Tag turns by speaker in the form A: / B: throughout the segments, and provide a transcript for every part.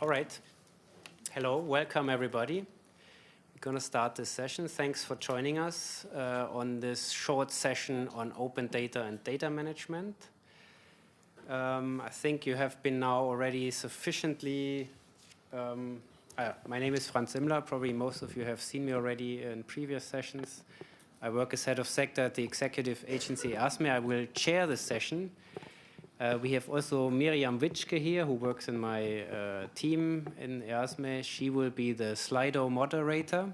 A: All right. Hello, welcome everybody. We're going to start this session. Thanks for joining us on this short session on open data and data management. I think you have been now already sufficiently... my name is Franz Simmler. Probably most of you have seen me already in previous sessions. I work as head of sector at the executive agency EASME. I will chair this session. We have also Miriam Witschke here, who works in my team in EASME. She will be the Slido moderator.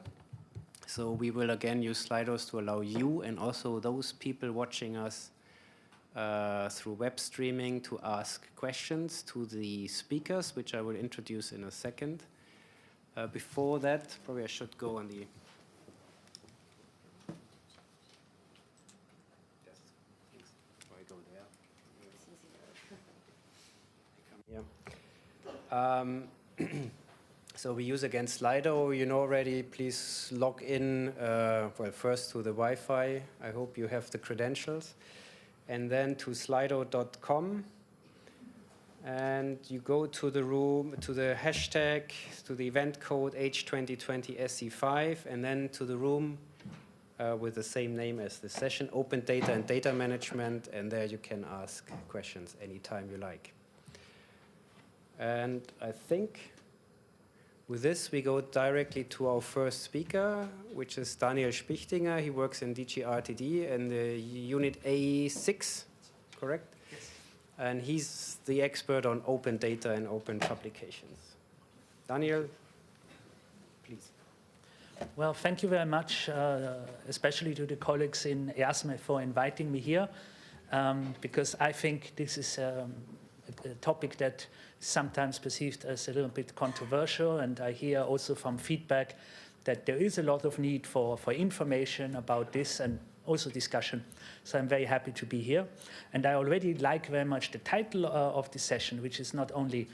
A: So we will again use Slidos to allow you and also those people watching us through web streaming to ask questions to the speakers, which I will introduce in a second. Before that, probably I should go on the... So we use again Slido, you know already. Please log in, well, first to the Wi-Fi. I hope you have the credentials. And then to slido.com. And you go to the room, to the hashtag, to the event code H2020SC5, and then to the room with the same name as the session, Open Data and Data Management, and there you can ask questions anytime you like. And I think with this, we go directly to our first speaker, which is Daniel Spichtinger. He works in DG RTD in the unit A6, correct?
B: Yes.
A: And he's the expert on open data and open publications. Daniel, please.
B: Well, thank you very much, especially to the colleagues in EASME for inviting me here, because I think this is a topic that is sometimes perceived as a little bit controversial, and I hear also from feedback that there is a lot of need for information about this and also discussion. So I'm very happy to be here. And I already like very much the title of this session, which is not only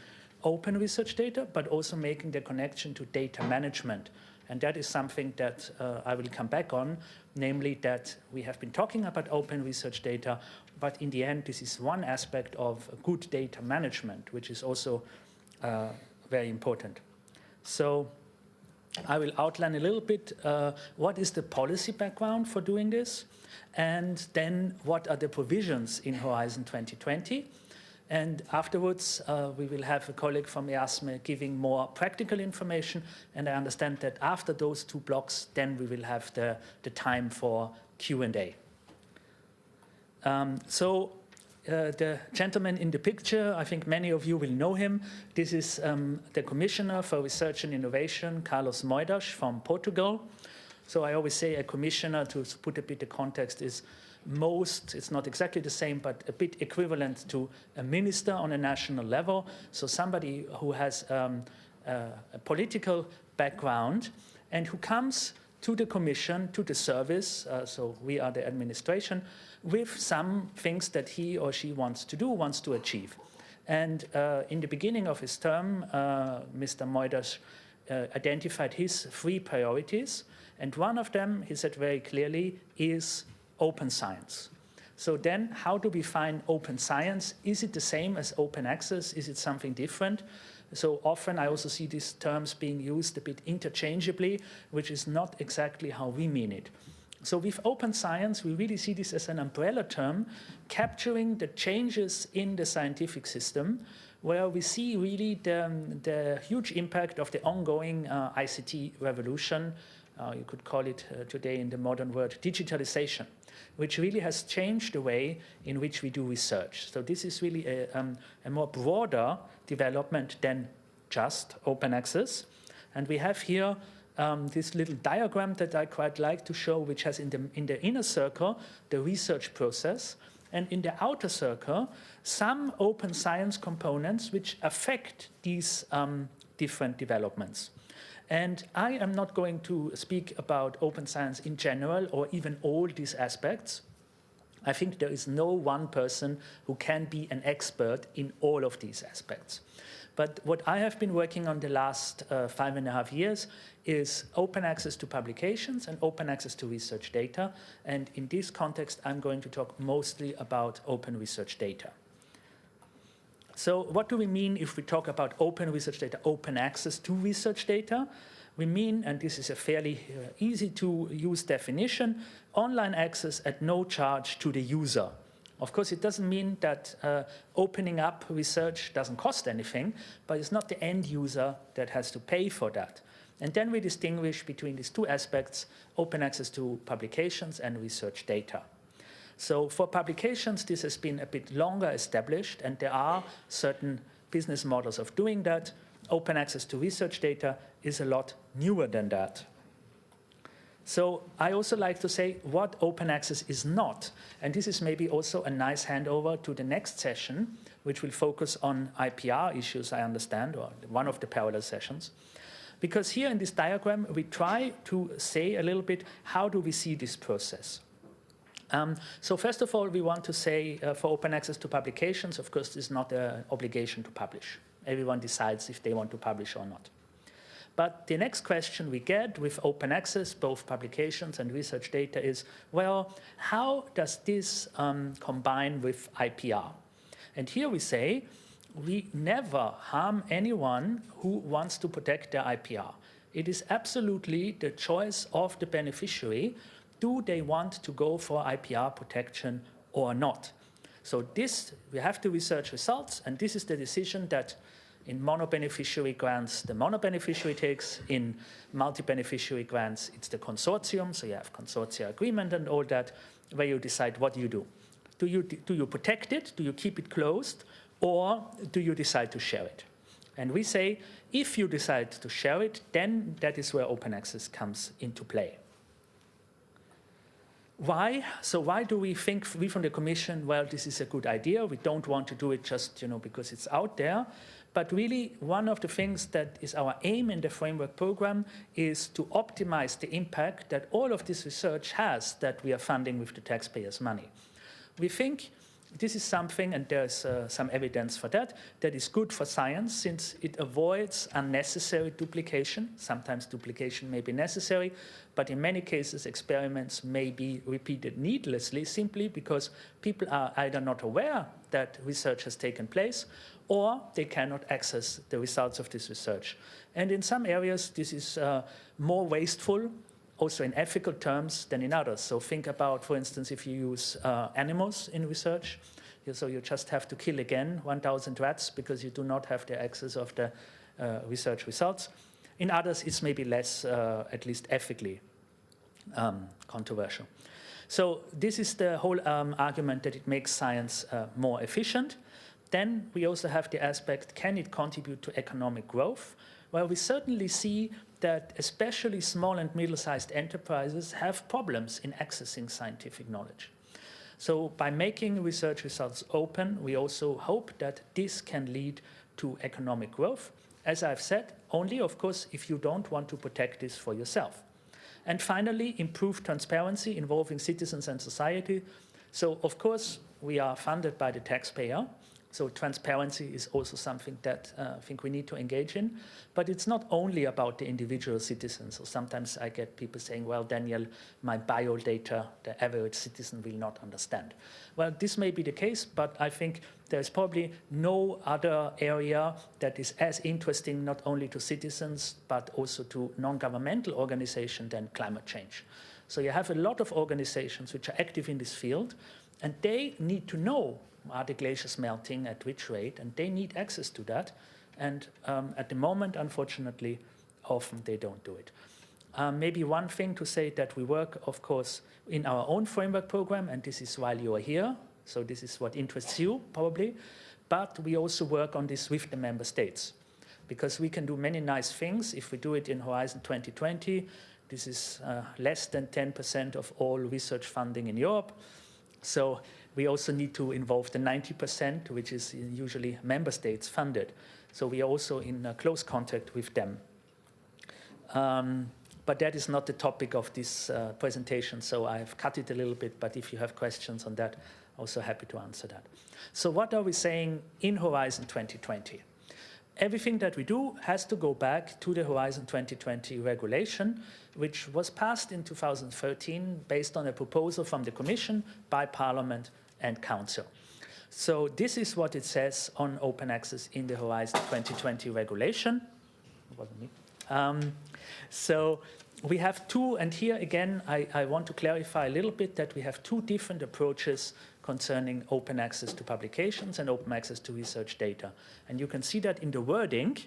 B: open research data, but also making the connection to data management. And that is something that I will come back on, namely that we have been talking about open research data, but in the end, this is one aspect of good data management, which is also very important. So I will outline a little bit what is the policy background for doing this, and then what are the provisions in Horizon 2020. And afterwards, we will have a colleague from EASME giving more practical information. And I understand that after those two blocks, then we will have the time for Q&A. The gentleman in the picture, I think many of you will know him. This is the Commissioner for Research and Innovation, Carlos Moedas from Portugal. So I always say a commissioner, to put a bit of context, is it's not exactly the same, but a bit equivalent to a minister on a national level. So somebody who has a political background and who comes to the commission, to the service, so we are the administration, with some things that he or she wants to do, wants to achieve. And in the beginning of his term, Mr. Moedas identified his 3 priorities. And one of them, he said very clearly, is open science. So then how do we define open science? Is it the same as open access? Is it something different? So often I also see these terms being used a bit interchangeably, which is not exactly how we mean it. So with open science, we really see this as an umbrella term, capturing the changes in the scientific system, where we see really the huge impact of the ongoing ICT revolution. You could call it today in the modern word digitalization, which really has changed the way in which we do research. So this is really a more broader development than just open access. And we have here this little diagram that I quite like to show, which has in the inner circle the research process, and in the outer circle some open science components which affect these different developments. And I am not going to speak about open science in general or even all these aspects. I think there is no one person who can be an expert in all of these aspects. But what I have been working on the last 5.5 years is open access to publications and open access to research data. And in this context, I'm going to talk mostly about open research data. So what do we mean if we talk about open research data, open access to research data? We mean, and this is a fairly easy to use definition, online access at no charge to the user. Of course, it doesn't mean that opening up research doesn't cost anything, but it's not the end user that has to pay for that. And then we distinguish between these two aspects, open access to publications and research data. So for publications, this has been a bit longer established, and there are certain business models of doing that. Open access to research data is a lot newer than that. So I also like to say what open access is not. And this is maybe also a nice handover to the next session, which will focus on IPR issues, I understand, or one of the parallel sessions. Because here in this diagram, we try to say a little bit, how do we see this process? So first of all, we want to say for open access to publications, of course, this is not an obligation to publish. Everyone decides if they want to publish or not. But the next question we get with open access, both publications and research data is, well, how does this combine with IPR? And here we say, we never harm anyone who wants to protect their IPR. It is absolutely the choice of the beneficiary. Do they want to go for IPR protection or not? So this, we have the research results, and this is the decision that in mono-beneficiary grants, the mono-beneficiary takes. In multi-beneficiary grants, it's the consortium, so you have consortia agreement and all that, where you decide what you do. Do you protect it? Do you keep it closed? Or do you decide to share it? And we say, if you decide to share it, then that is where open access comes into play. Why? So why do we think, we from the Commission, well, this is a good idea. We don't want to do it just, because it's out there. But really, one of the things that is our aim in the framework program is to optimize the impact that all of this research has that we are funding with the taxpayers' money. We think this is something, and there's some evidence for that, that is good for science since it avoids unnecessary duplication. Sometimes duplication may be necessary, but in many cases experiments may be repeated needlessly simply because people are either not aware that research has taken place or they cannot access the results of this research. And in some areas this is more wasteful, also in ethical terms, than in others. So think about, for instance, if you use animals in research. So you just have to kill again 1,000 rats because you do not have the access of the research results. In others, it's maybe less, at least ethically, controversial. So this is the whole argument that it makes science more efficient. Then we also have the aspect, can it contribute to economic growth? Well, we certainly see that especially small and middle-sized enterprises have problems in accessing scientific knowledge. So by making research results open, we also hope that this can lead to economic growth. As I've said, only, of course, if you don't want to protect this for yourself. And finally, improve transparency involving citizens and society. So, of course, we are funded by the taxpayer. So transparency is also something that I think we need to engage in. But it's not only about the individual citizens. So sometimes I get people saying, well, Daniel, my bio data, the average citizen will not understand. Well, this may be the case, but I think there's probably no other area that is as interesting not only to citizens, but also to non-governmental organizations than climate change. So you have a lot of organizations which are active in this field, and they need to know, are the glaciers melting at which rate, and they need access to that. And at the moment, unfortunately, often they don't do it. Maybe one thing to say that we work, of course, in our own framework program, and this is while you are here, so this is what interests you, probably, but we also work on this with the member states, because we can do many nice things if we do it in Horizon 2020. This is less than 10% of all research funding in Europe. So we also need to involve the 90%, which is usually member states funded. So we are also in close contact with them. But that is not the topic of this presentation, so I have cut it a little bit, but if you have questions on that, also happy to answer that. So what are we saying in Horizon 2020? Everything that we do has to go back to the Horizon 2020 regulation, which was passed in 2013 based on a proposal from the Commission by Parliament and Council. So this is what it says on open access in the Horizon 2020 regulation. It wasn't me. So we have two, and here again, I want to clarify a little bit that we have two different approaches concerning open access to publications and open access to research data. And you can see that in the wording,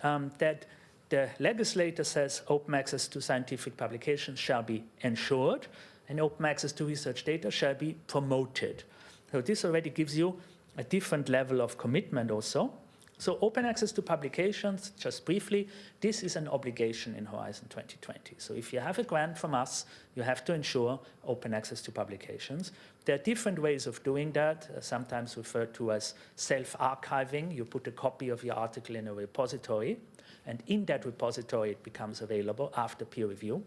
B: that the legislator says open access to scientific publications shall be ensured, and open access to research data shall be promoted. So this already gives you a different level of commitment also. So open access to publications, just briefly, this is an obligation in Horizon 2020. So if you have a grant from us, you have to ensure open access to publications. There are different ways of doing that, sometimes referred to as self-archiving. You put a copy of your article in a repository, and in that repository it becomes available after peer review.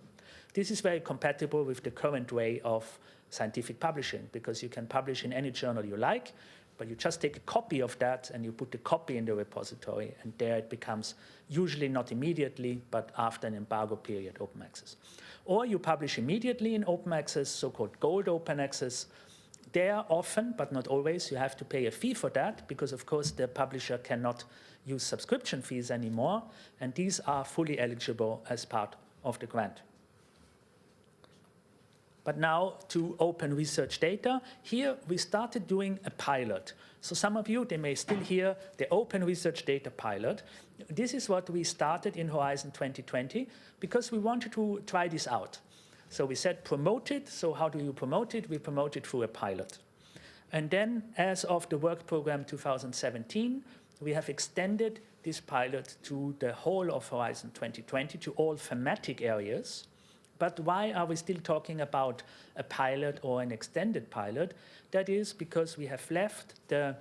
B: This is very compatible with the current way of scientific publishing, because you can publish in any journal you like, but you just take a copy of that and you put the copy in the repository, and there it becomes, usually not immediately, but after an embargo period, open access. Or you publish immediately in open access, so-called gold open access. There often, but not always, you have to pay a fee for that, because of course the publisher cannot use subscription fees anymore, and these are fully eligible as part of the grant. But now to open research data. Here we started doing a pilot. So some of you, they may still hear the open research data pilot. This is what we started in Horizon 2020 because we wanted to try this out. So we said promote it. So how do you promote it? We promote it through a pilot. And then as of the work program 2017, we have extended this pilot to the whole of Horizon 2020, to all thematic areas. But why are we still talking about a pilot or an extended pilot? That is because we have left the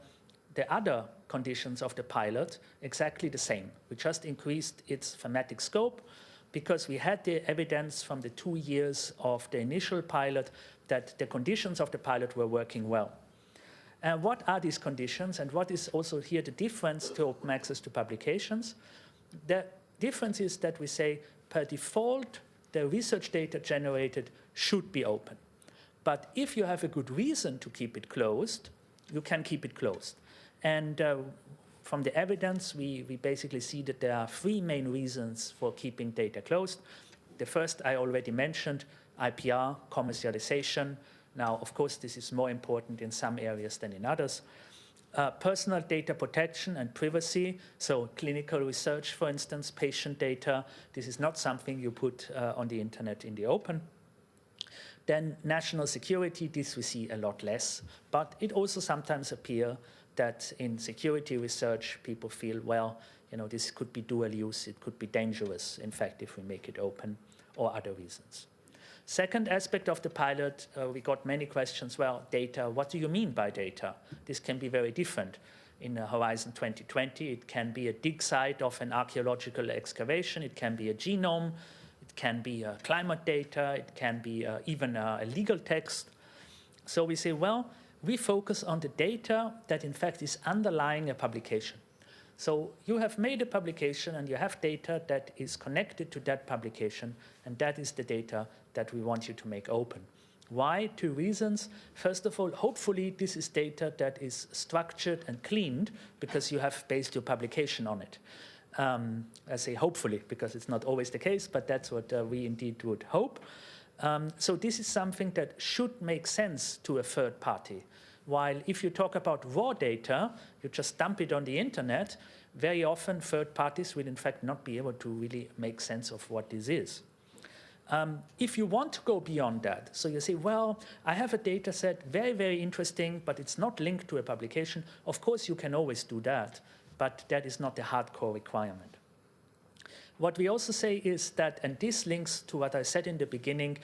B: other conditions of the pilot exactly the same. We just increased its thematic scope because we had the evidence from the 2 years of the initial pilot that the conditions of the pilot were working well. And what are these conditions, and what is also here the difference to open access to publications? The difference is that we say per default, the research data generated should be open. But if you have a good reason to keep it closed, you can keep it closed. And from the evidence, we basically see that there are 3 main reasons for keeping data closed. The first I already mentioned, IPR, commercialization. Now, of course, this is more important in some areas than in others. Personal data protection and privacy, so clinical research, for instance, patient data, this is not something you put on the internet in the open. Then national security, this we see a lot less, but it also sometimes appears that in security research, people feel, well, you know, this could be dual use, it could be dangerous, in fact, if we make it open, or other reasons. Second aspect of the pilot, we got many questions, well, data, what do you mean by data? This can be very different. In Horizon 2020, it can be a dig site of an archaeological excavation, it can be a genome, it can be climate data, it can be even a legal text. So we say, well, we focus on the data that in fact is underlying a publication. So you have made a publication and you have data that is connected to that publication, and that is the data that we want you to make open. Why? 2 reasons. First of all, hopefully this is data that is structured and cleaned because you have based your publication on it. I say hopefully because it's not always the case, but that's what we indeed would hope. So this is something that should make sense to a third party. While if you talk about raw data, you just dump it on the internet, very often third parties will in fact not be able to really make sense of what this is. If you want to go beyond that, so you say, well, I have a data set, very, very interesting, but it's not linked to a publication. Of course, you can always do that, but that is not a hardcore requirement. What we also say is that, and this links to what I said in the beginning,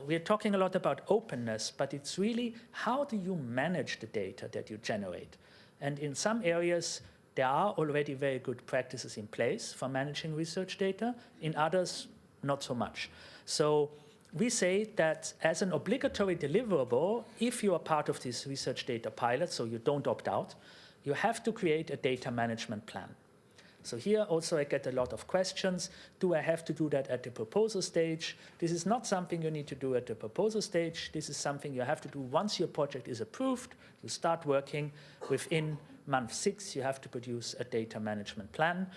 B: we're talking a lot about openness, but it's really how do you manage the data that you generate? And in some areas, there are already very good practices in place for managing research data. In others, not so much. So we say that as an obligatory deliverable, if you are part of this research data pilot, so you don't opt out, you have to create a data management plan. So here also I get a lot of questions. Do I have to do that at the proposal stage? This is not something you need to do at the proposal stage. This is something you have to do once your project is approved. You start working. Within month 6, you have to produce a data management plan,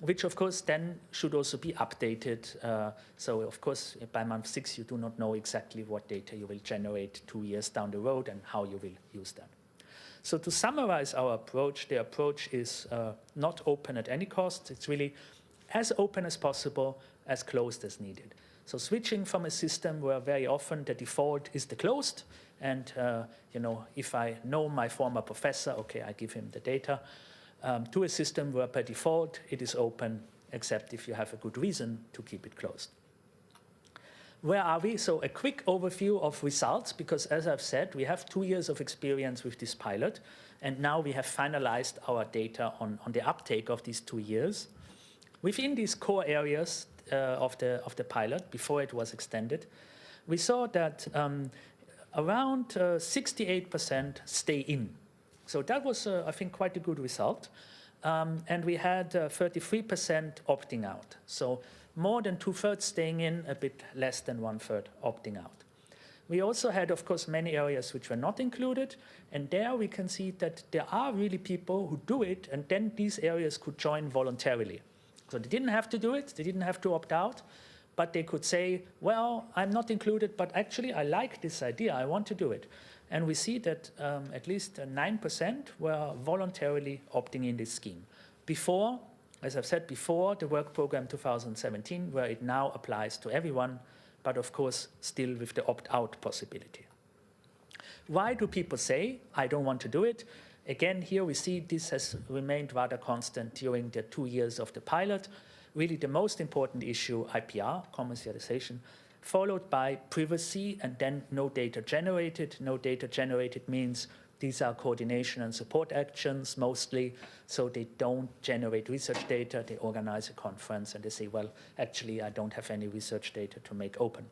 B: which of course then should also be updated. So of course, by month 6, you do not know exactly what data you will generate 2 years down the road and how you will use that. So to summarize our approach, the approach is not open at any cost. It's really as open as possible, as closed as needed. So switching from a system where very often the default is the closed, and if I know my former professor, okay, I give him the data, to a system where by default it is open, except if you have a good reason to keep it closed. Where are we? So a quick overview of results, because as I've said, we have 2 years of experience with this pilot, and now we have finalized our data on the uptake of these 2 years. Within these core areas of the pilot, before it was extended, we saw that around 68% stay in. So that was, I think, quite a good result. And we had 33% opting out. So more than 2/3 staying in, a bit less than 1/3 opting out. We also had, of course, many areas which were not included. And there we can see that there are really people who do it, and then these areas could join voluntarily. So they didn't have to do it. They didn't have to opt out. But they could say, well, I'm not included, but actually I like this idea. I want to do it. And we see that at least 9% were voluntarily opting in this scheme. Before, as I've said before, the work program 2017, where it now applies to everyone, but of course still with the opt-out possibility. Why do people say, I don't want to do it? Again, here we see this has remained rather constant during the 2 years of the pilot. Really the most important issue, IPR, commercialization, followed by privacy, and then no data generated. No data generated means these are coordination and support actions mostly, so they don't generate research data. They organize a conference and they say, well, actually, I don't have any research data to make open.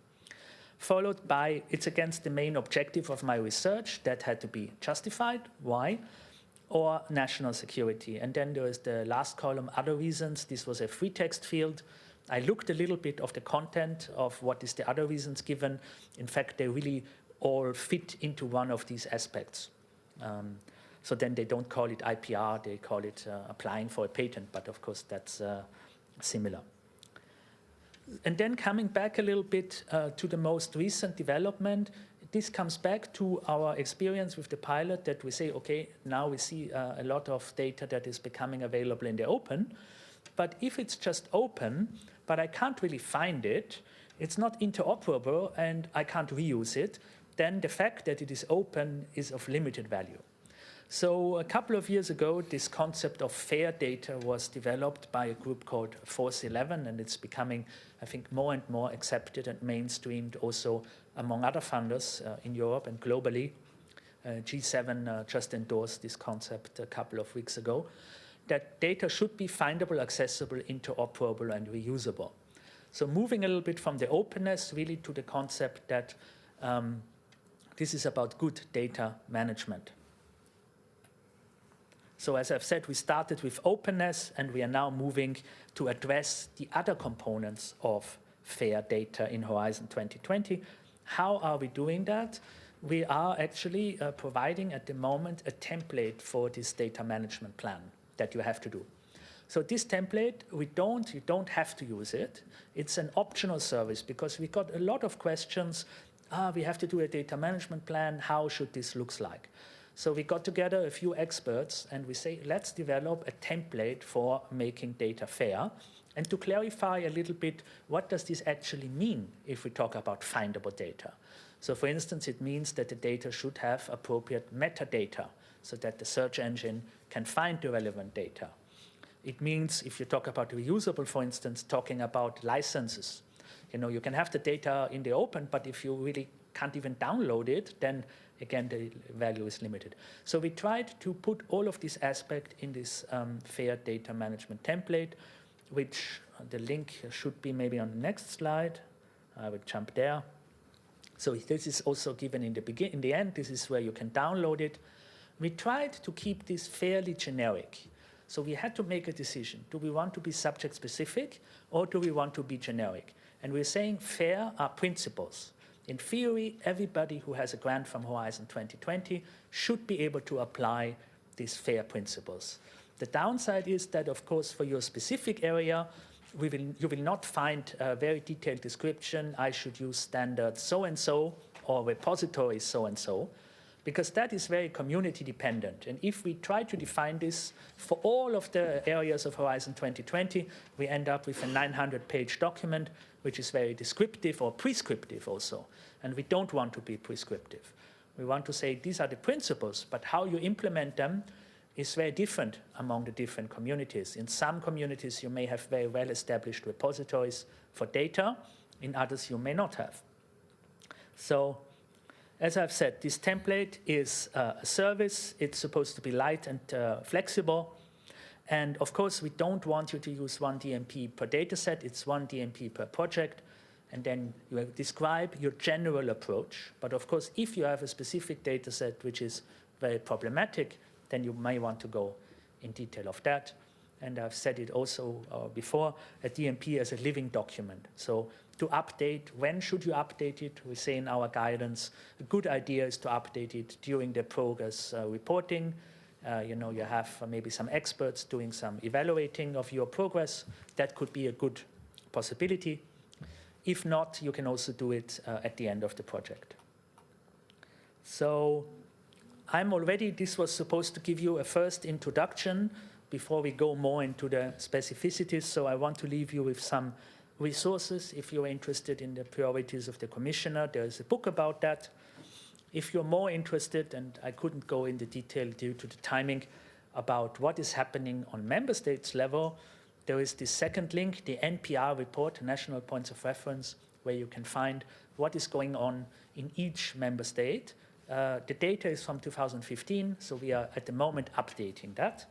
B: Followed by, it's against the main objective of my research. That had to be justified. Why? Or national security. And then there is the last column, other reasons. This was a free text field. I looked a little bit of the content of what is the other reasons given. In fact, they really all fit into one of these aspects. So then they don't call it IPR, they call it applying for a patent, but of course that's similar. And then coming back a little bit to the most recent development, this comes back to our experience with the pilot that we say, okay, now we see a lot of data that is becoming available in the open. But if it's just open, but I can't really find it, it's not interoperable and I can't reuse it, then the fact that it is open is of limited value. So a couple of years ago, this concept of fair data was developed by a group called Force 11, and it's becoming, I think, more and more accepted and mainstreamed also among other funders in Europe and globally. G7 just endorsed this concept a couple of weeks ago, that data should be findable, accessible, interoperable, and reusable. So moving a little bit from the openness really to the concept that this is about good data management. So as I've said, we started with openness, and we are now moving to address the other components of fair data in Horizon 2020. How are we doing that? We are actually providing at the moment a template for this data management plan that you have to do. So this template, you don't have to use it. It's an optional service because we got a lot of questions. We have to do a data management plan. How should this look like? So we got together a few experts and we say, let's develop a template for making data fair. And to clarify a little bit, what does this actually mean if we talk about findable data? So for instance, it means that the data should have appropriate metadata so that the search engine can find the relevant data. It means if you talk about reusable, for instance, talking about licenses. You can have the data in the open, but if you really can't even download it, then again, the value is limited. So we tried to put all of these aspects in this fair data management template, which the link should be maybe on the next slide. I will jump there. So this is also given in in the end. This is where you can download it. We tried to keep this fairly generic. So we had to make a decision. Do we want to be subject-specific or do we want to be generic? And we're saying FAIR are principles. In theory, everybody who has a grant from Horizon 2020 should be able to apply these FAIR principles. The downside is that, of course, for your specific area, you will not find a very detailed description, I should use standard so-and-so or repository so-and-so, because that is very community dependent. And if we try to define this for all of the areas of Horizon 2020, we end up with a 900-page document, which is very descriptive or prescriptive also. And we don't want to be prescriptive. We want to say these are the principles, but how you implement them is very different among the different communities. In some communities, you may have very well-established repositories for data. In others, you may not have. So, as I've said, this template is a service. It's supposed to be light and flexible. And of course, we don't want you to use one DMP per dataset. It's one DMP per project. And then you describe your general approach. But of course, if you have a specific dataset which is very problematic, then you may want to go in detail of that. And I've said it also before, a DMP as a living document. So to update, when should you update it? We say in our guidance, a good idea is to update it during the progress reporting. You have maybe some experts doing some evaluating of your progress. That could be a good possibility. If not, you can also do it at the end of the project. So this was supposed to give you a first introduction before we go more into the specificities. So I want to leave you with some resources. If you're interested in the priorities of the commissioner, there is a book about that. If you're more interested, and I couldn't go into detail due to the timing, about what is happening on member states level, there is this second link, the NPR report, National Points of Reference, where you can find what is going on in each member state. The data is from 2015, so we are at the moment updating that.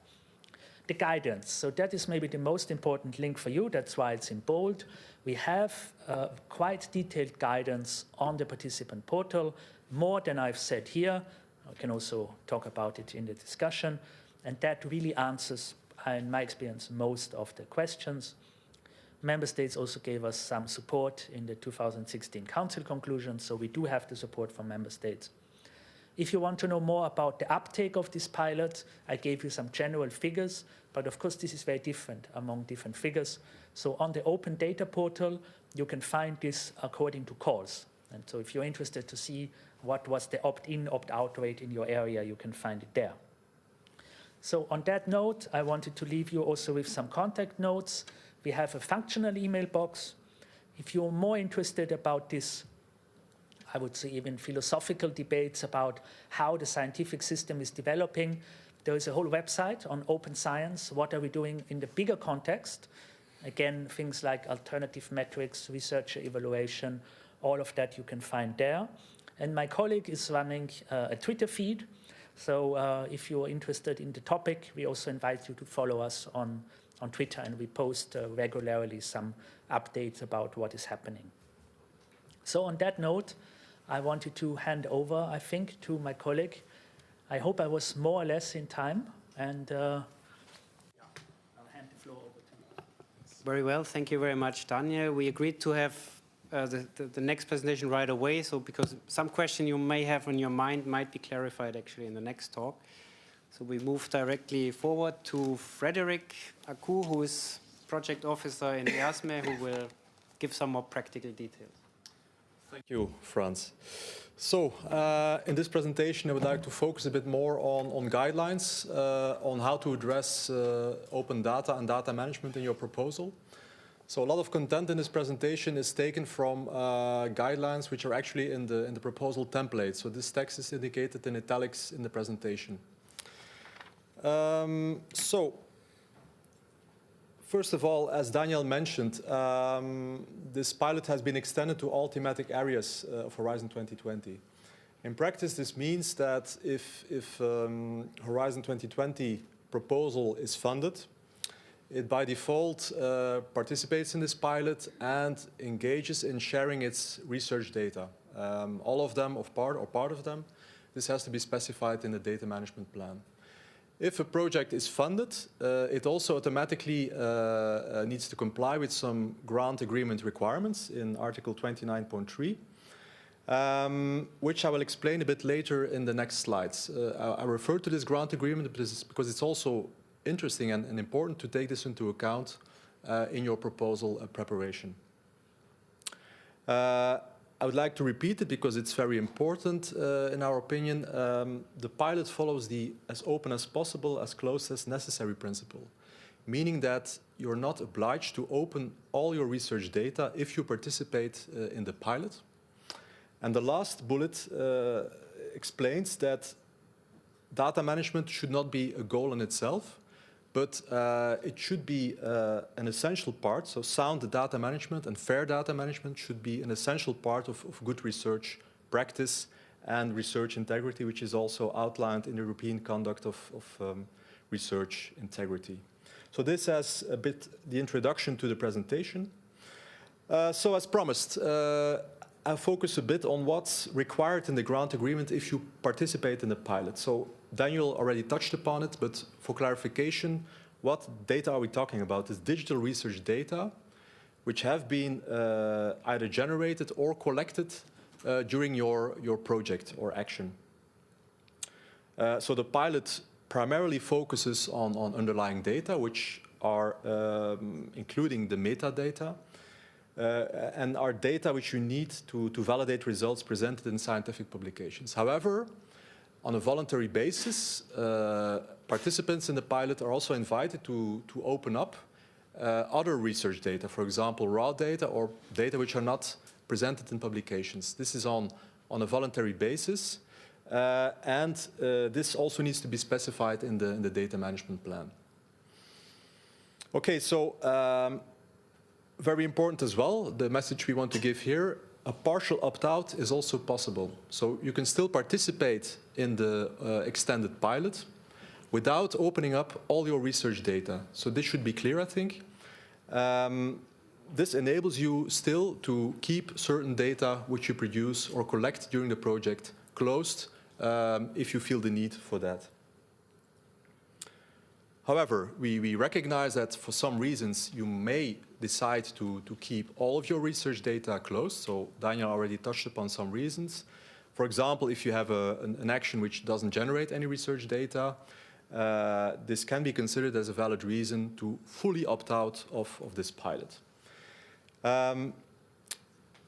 B: The guidance, so that is maybe the most important link for you, that's why it's in bold. We have quite detailed guidance on the participant portal, more than I've said here. I can also talk about it in the discussion, and that really answers, in my experience, most of the questions. Member states also gave us some support in the 2016 Council conclusions, so we do have the support from member states. If you want to know more about the uptake of this pilot, I gave you some general figures, but of course this is very different among different figures. So on the Open Data Portal, you can find this according to calls. And so if you're interested to see what was the opt-in, opt-out rate in your area, you can find it there. So on that note, I wanted to leave you also with some contact notes. We have a functional email box. If you're more interested about this, I would say even philosophical debates about how the scientific system is developing, there is a whole website on open science. What are we doing in the bigger context? Again, things like alternative metrics, researcher evaluation, all of that you can find there. And my colleague is running a Twitter feed. So if you're interested in the topic, we also invite you to follow us on Twitter, and we post regularly some updates about what is happening. So on that note, I wanted to hand over, I think, to my colleague. I hope I was more or less in time, and I'll hand the floor over to you.
A: Very well, thank you very much, Daniel. We agreed to have the next presentation right away, so because some question you may have on your mind might be clarified actually in the next talk. So we move directly forward to Frédéric Accou, who is project officer in EASME, who will give some more practical details.
C: Thank you, Franz. So, in this presentation, I would like to focus a bit more on guidelines, on how to address open data and data management in your proposal. So a lot of content in this presentation is taken from guidelines which are actually in the proposal template. So this text is indicated in italics in the presentation. First of all, as Daniel mentioned, this pilot has been extended to all thematic areas of Horizon 2020. In practice, this means that if Horizon 2020 proposal is funded, it by default participates in this pilot and engages in sharing its research data. All of them or part of them. This has to be specified in the data management plan. If a project is funded, it also automatically needs to comply with some grant agreement requirements in Article 29.3, which I will explain a bit later in the next slides. I refer to this grant agreement because it's also interesting and important to take this into account in your proposal preparation. I would like to repeat it because it's very important in our opinion. The pilot follows the as open as possible, as close as necessary principle, meaning that you're not obliged to open all your research data if you participate in the pilot. And the last bullet explains that data management should not be a goal in itself, but it should be an essential part. So sound data management and fair data management should be an essential part of good research practice and research integrity, which is also outlined in the European Conduct of Research Integrity. So this has a bit the introduction to the presentation. So as promised, I'll focus a bit on what's required in the grant agreement if you participate in the pilot. So Daniel already touched upon it, but for clarification, what data are we talking about? It's digital research data, which have been either generated or collected during your project or action. So the pilot primarily focuses on underlying data, which are including the metadata, and are data which you need to validate results presented in scientific publications. However, on a voluntary basis, participants in the pilot are also invited to open up other research data, for example, raw data or data which are not presented in publications. This is on a voluntary basis, and this also needs to be specified in the data management plan. Okay, so very important as well, the message we want to give here, a partial opt-out is also possible. So you can still participate in the extended pilot without opening up all your research data. So this should be clear, I think. This enables you still to keep certain data which you produce or collect during the project closed if you feel the need for that. However, we recognize that for some reasons you may decide to keep all of your research data closed. So Daniel already touched upon some reasons. For example, if you have an action which doesn't generate any research data, this can be considered as a valid reason to fully opt out of this pilot.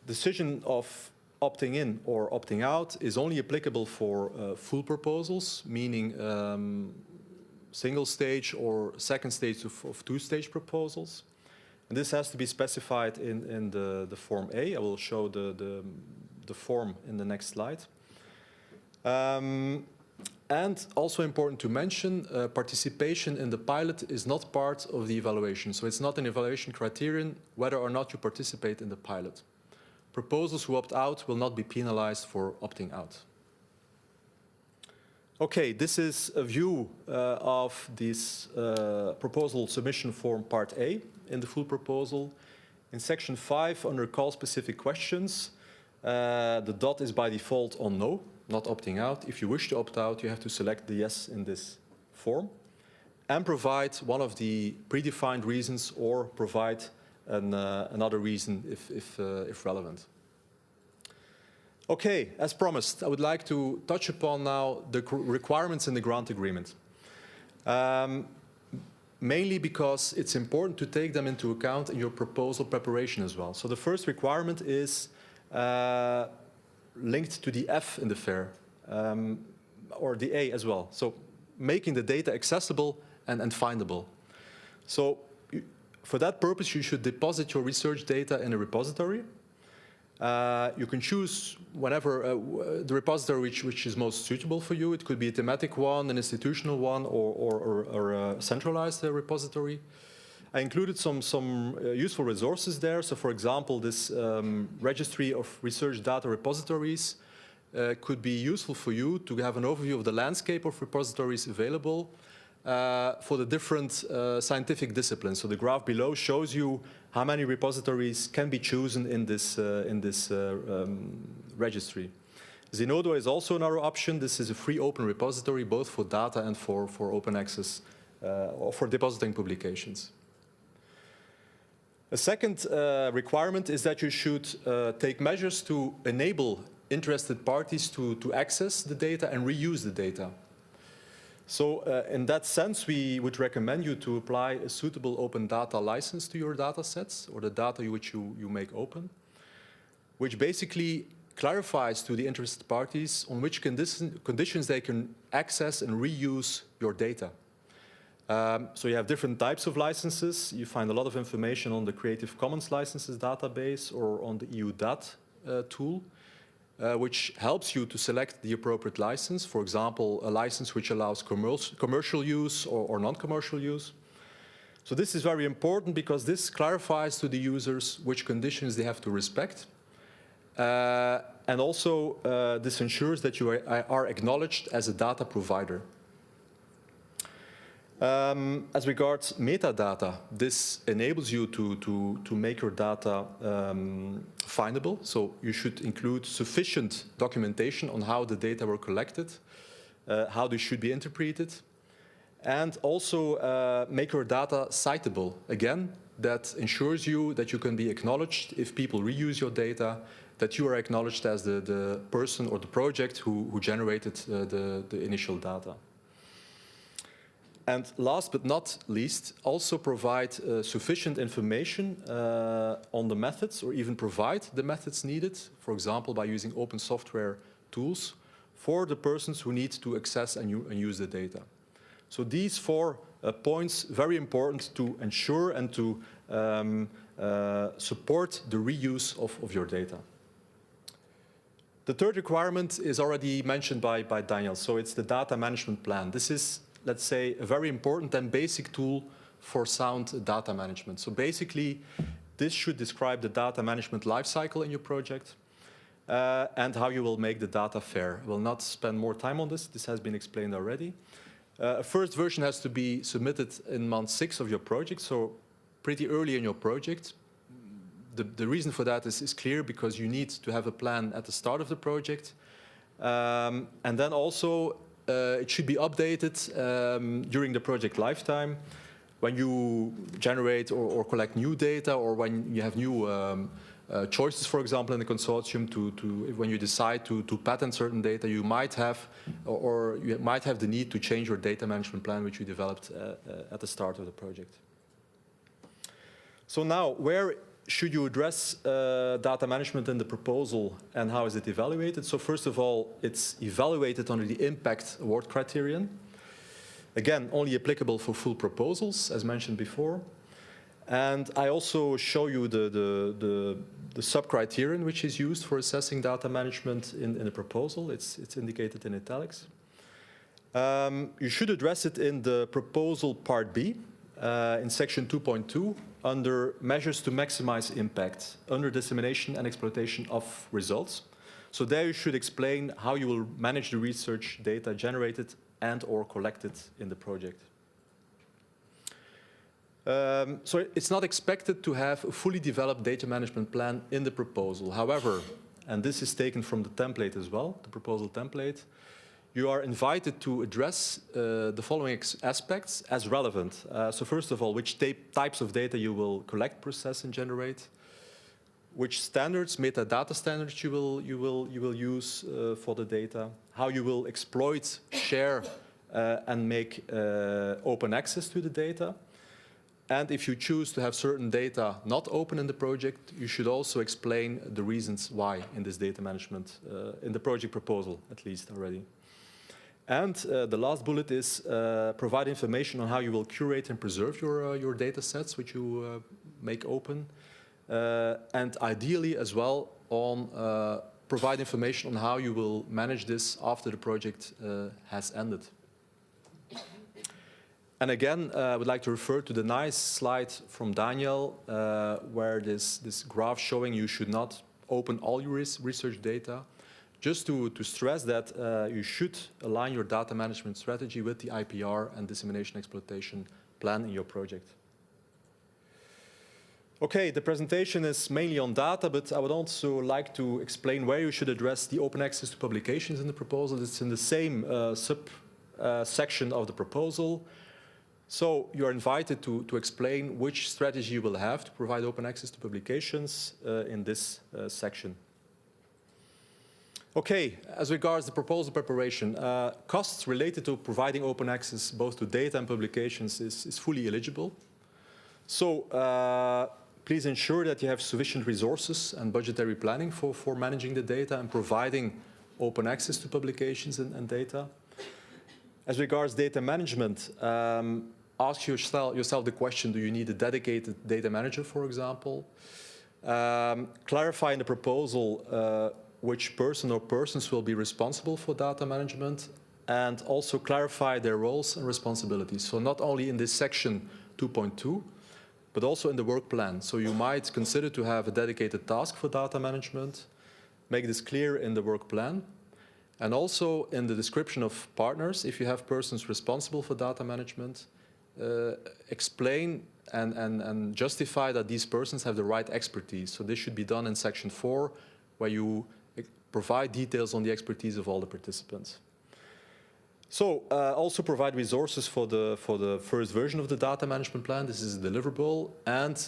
C: Decision of opting in or opting out is only applicable for full proposals, meaning single stage or second stage of two-stage proposals. And this has to be specified in the Form A. I will show the form in the next slide. And also important to mention, participation in the pilot is not part of the evaluation. So it's not an evaluation criterion whether or not you participate in the pilot. Proposals who opt out will not be penalized for opting out. Okay, this is a view of this proposal submission form part A in the full proposal. In section 5, under call-specific questions, the dot is by default on no, not opting out. If you wish to opt out, you have to select the yes in this form and provide one of the predefined reasons or provide another reason if relevant. Okay, as promised, I would like to touch upon now the requirements in the grant agreement. Mainly because it's important to take them into account in your proposal preparation as well. So the first requirement is linked to the F in the FAIR, or the A as well. So making the data accessible and findable. So for that purpose, you should deposit your research data in a repository. You can choose whenever the repository which is most suitable for you. It could be a thematic one, an institutional one, or a centralized repository. I included some useful resources there. So for example, this registry of research data repositories could be useful for you to have an overview of the landscape of repositories available for the different scientific disciplines. So the graph below shows you how many repositories can be chosen in this registry. Zenodo is also another option. This is a free open repository, both for data and for open access, or for depositing publications. A second requirement is that you should take measures to enable interested parties to access the data and reuse the data. So in that sense, we would recommend you to apply a suitable open data license to your data sets, or the data which you make open, which basically clarifies to the interested parties on which conditions they can access and reuse your data. So you have different types of licenses. You find a lot of information on the Creative Commons licenses database or on the EU DAT tool, which helps you to select the appropriate license. For example, a license which allows commercial use or non-commercial use. So this is very important because this clarifies to the users which conditions they have to respect. And also, this ensures that you are acknowledged as a data provider. As regards metadata, this enables you to make your data findable. So you should include sufficient documentation on how the data were collected, how they should be interpreted, and also make your data citable. Again, that ensures you that you can be acknowledged if people reuse your data, that you are acknowledged as the person or the project who generated the initial data. And last but not least, also provide sufficient information on the methods, or even provide the methods needed, for example, by using open software tools for the persons who need to access and use the data. So these 4 points, very important to ensure and to support the reuse of your data. The third requirement is already mentioned by Daniel, so it's the data management plan. This is, let's say, a very important and basic tool for sound data management. So basically, this should describe the data management lifecycle in your project and how you will make the data fair. I will not spend more time on this. This has been explained already. A first version has to be submitted in month 6 of your project, so pretty early in your project. The reason for that is clear, because you need to have a plan at the start of the project. And then also, it should be updated during the project lifetime when you generate or collect new data, or when you have new choices, for example, in the consortium, when you decide to patent certain data, you might have, or you might have the need to change your data management plan, which you developed at the start of the project. So now, where should you address data management in the proposal, and how is it evaluated? So first of all, it's evaluated under the impact award criterion. Again, only applicable for full proposals, as mentioned before. And I also show you the sub-criterion which is used for assessing data management in the proposal. It's indicated in italics. You should address it in the proposal part B, in section 2.2, under measures to maximize impact, under dissemination and exploitation of results. So there you should explain how you will manage the research data generated and or collected in the project. So it's not expected to have a fully developed data management plan in the proposal. However, and this is taken from the template as well, the proposal template, you are invited to address the following aspects as relevant. So first of all, which types of data you will collect, process, and generate, which standards, metadata standards you will use for the data, how you will exploit, share, and make open access to the data. And if you choose to have certain data not open in the project, you should also explain the reasons why in this data management, in the project proposal at least already. And the last bullet is provide information on how you will curate and preserve your data sets which you make open. And ideally as well on provide information on how you will manage this after the project has ended. And again, I would like to refer to the nice slide from Daniel, where this graph showing you should not open all your research data, just to stress that you should align your data management strategy with the IPR and dissemination exploitation plan in your project. Okay, the presentation is mainly on data, but I would also like to explain where you should address the open access to publications in the proposal. It's in the same section of the proposal. So you're invited to explain which strategy you will have to provide open access to publications in this section. Okay, as regards the proposal preparation, costs related to providing open access both to data and publications is fully eligible. So please ensure that you have sufficient resources and budgetary planning for managing the data and providing open access to publications and data. As regards data management, ask yourself the question, do you need a dedicated data manager, for example? Clarify in the proposal which person or persons will be responsible for data management, and also clarify their roles and responsibilities. So not only in this section 2.2, but also in the work plan. So you might consider to have a dedicated task for data management, make this clear in the work plan, and also in the description of partners, if you have persons responsible for data management, explain and justify that these persons have the right expertise. So this should be done in section 4, where you provide details on the expertise of all the participants. So also provide resources for the first version of the data management plan. This is a deliverable, and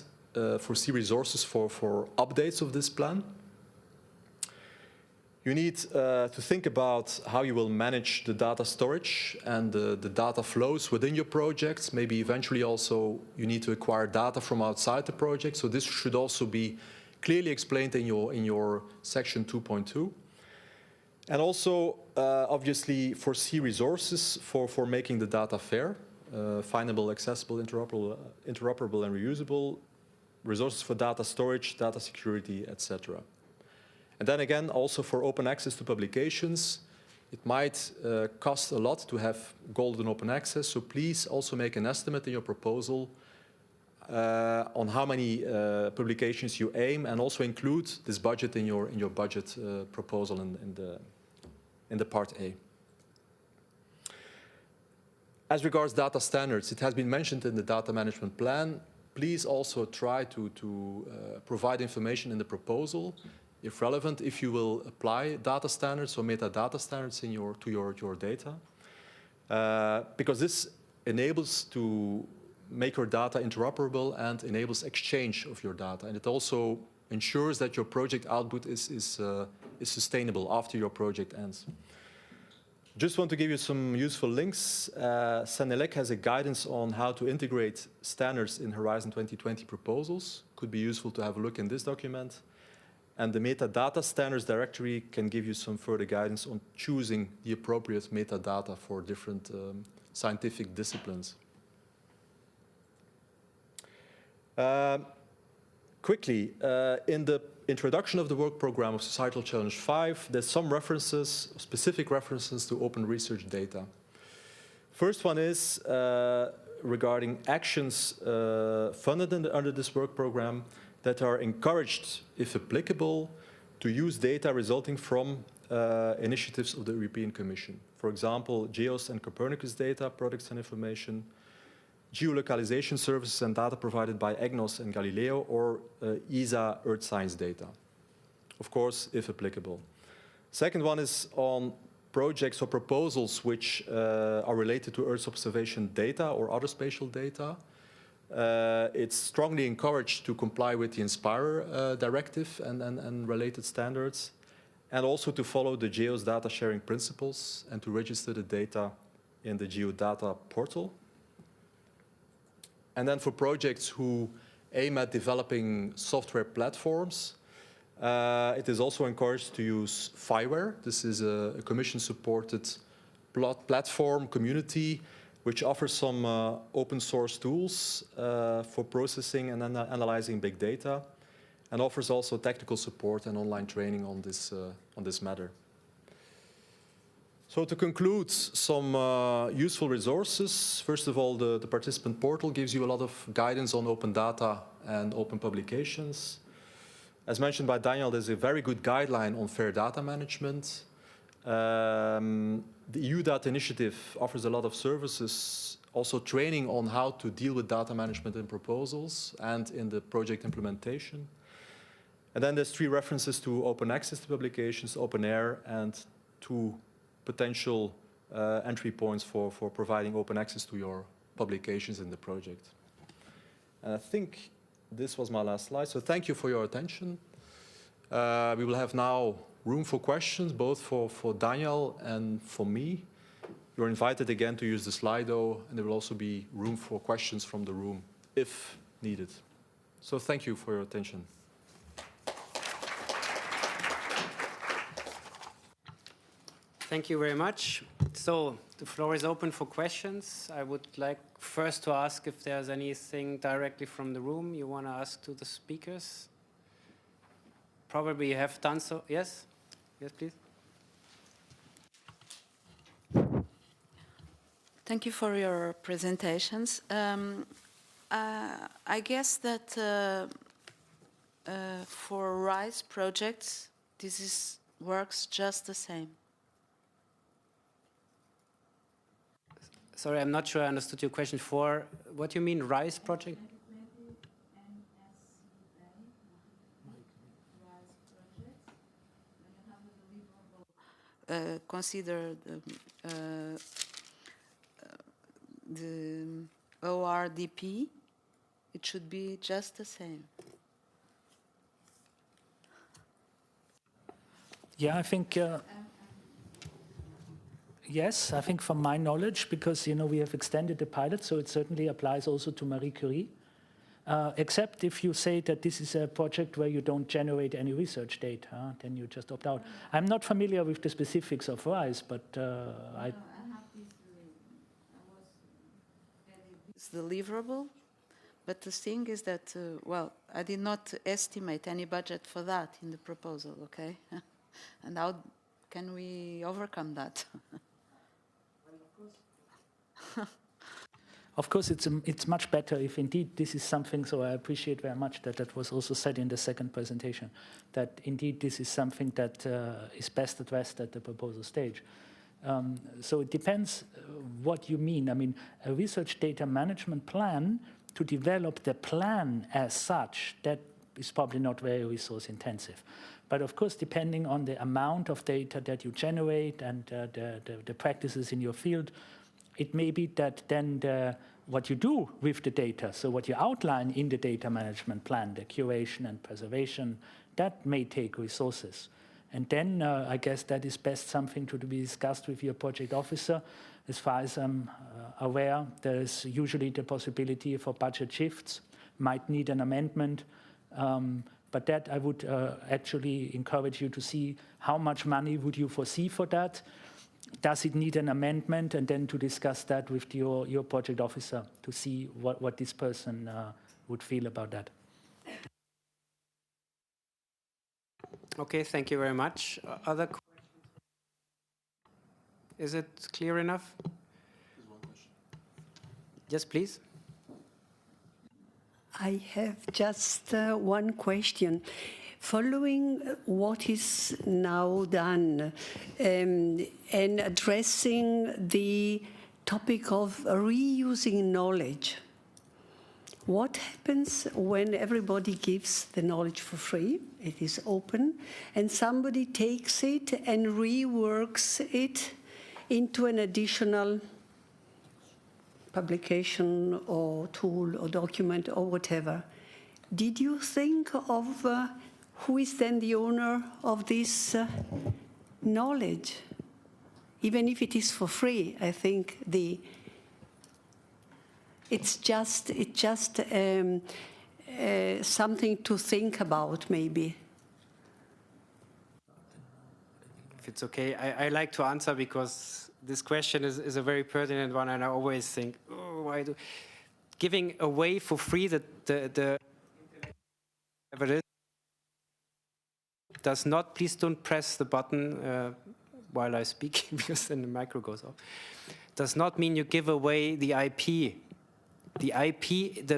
C: foresee resources for updates of this plan. You need to think about how you will manage the data storage and the data flows within your projects. Maybe eventually also you need to acquire data from outside the project. So this should also be clearly explained in your section 2.2. And also, obviously, foresee resources for making the data fair, findable, accessible, interoperable, and reusable, resources for data storage, data security, etc. And then again, also for open access to publications, it might cost a lot to have golden open access, so please also make an estimate in your proposal on how many publications you aim, and also include this budget in your budget proposal in the part A. As regards data standards, it has been mentioned in the data management plan. Please also try to provide information in the proposal, if relevant, if you will apply data standards or metadata standards to your data, because this enables to make your data interoperable and enables exchange of your data. And it also ensures that your project output is sustainable after your project ends. Just want to give you some useful links. Senelec has a guidance on how to integrate standards in Horizon 2020 proposals. Could be useful to have a look in this document. And the metadata standards directory can give you some further guidance on choosing the appropriate metadata for different scientific disciplines. Quickly, in the introduction of the work program of Societal Challenge 5, there's some references, specific references to open research data. First one is regarding actions funded under this work program that are encouraged, if applicable, to use data resulting from initiatives of the European Commission. For example, GEOS and Copernicus data, products and information, geolocalization services and data provided by EGNOS and Galileo, or ESA Earth Science data, of course, if applicable. Second one is on projects or proposals which are related to Earth observation data or other spatial data. It's strongly encouraged to comply with the INSPIRE directive and related standards, and also to follow the GEOS data sharing principles and to register the data in the GeoData portal. And then for projects who aim at developing software platforms, it is also encouraged to use FIWARE. This is a commission-supported platform community which offers some open source tools for processing and analyzing big data, and offers also technical support and online training on this matter. So to conclude, some useful resources. First of all, the participant portal gives you a lot of guidance on open data and open publications. As mentioned by Daniel, there's a very good guideline on fair data management. The EU Data Initiative offers a lot of services also training on how to deal with data management in proposals and in the project implementation. And then there's 3 references to open access to publications, OpenAIRE, and 2 potential entry points for providing open access to your publications in the project. And I think this was my last slide, so thank you for your attention. We will have now room for questions, both for Daniel and for me. You're invited again to use the Slido, and there will also be room for questions from the room, if needed. So thank you for your attention.
A: Thank you very much. So the floor is open for questions. I would like first to ask if there's anything directly from the room you want to ask to the speakers. Probably you have done so. Yes? Yes, please.
D: Thank you for your presentations. I guess that for RISE projects, works just the same.
A: Sorry, I'm not sure I understood your question. For what do you mean, RISE project?
D: Consider the ORDP, it should be just the same.
B: Yeah, I think, yes, I think from my knowledge, because, we have extended the pilot, so it certainly applies also to Marie Curie, except if you say that this is a project where you don't generate any research data, then you just opt out. I'm not familiar with the specifics of RISE, but
D: It's deliverable, but the thing is that, well, I did not estimate any budget for that in the proposal, okay? And how can we overcome that?
B: Of course, it's much better if indeed this is something, so I appreciate very much that that was also said in the second presentation, that indeed this is something that is best addressed at the proposal stage. So it depends what you mean. I mean, a research data management plan, to develop the plan as such, that is probably not very resource intensive. But of course, depending on the amount of data that you generate and the practices in your field, it may be that then what you do with the data, so what you outline in the data management plan, the curation and preservation, that may take resources. And then I guess that is best something to be discussed with your project officer. As far as I'm aware, there is usually the possibility for budget shifts, might need an amendment. But that I would actually encourage you to see how much money would you foresee for that. Does it need an amendment? And then to discuss that with your project officer to see what this person would feel about that.
A: Okay, thank you very much. Other questions? Is it clear enough?
C: There's one question.
A: Yes, please.
E: I have just one question. Following what is now done and addressing the topic of reusing knowledge, what happens when everybody gives the knowledge for free? It is open, and somebody takes it and reworks it into an additional publication or tool or document or whatever. Did you think of who is then the owner of this knowledge? Even if it is for free, I think it's just something to think about, maybe.
A: If it's okay, I like to answer because this question is a very pertinent one, and I always think, oh, why do giving away for free the whatever it is does not, please don't press the button while I speak because then the micro goes off, does not mean you give away the IP. The IP,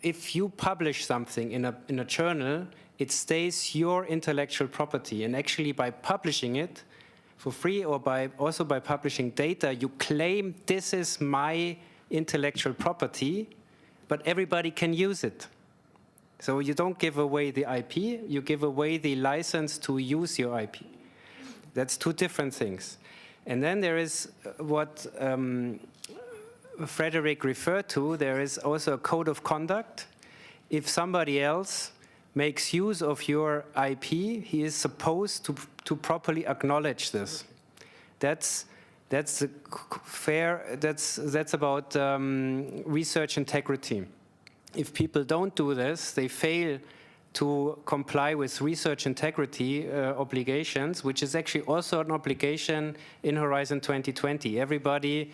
A: if you publish something in a journal, it stays your intellectual property, and actually by publishing it for free or also by publishing data, you claim this is my intellectual property, but everybody can use it. So you don't give away the IP, you give away the license to use your IP. That's two different things. And then there is what Frederick referred to, there is also a code of conduct. If somebody else makes use of your IP, he is supposed to properly acknowledge this. That's fair. That's about research integrity. If people don't do this, they fail to comply with research integrity obligations, which is actually also an obligation in Horizon 2020. Everybody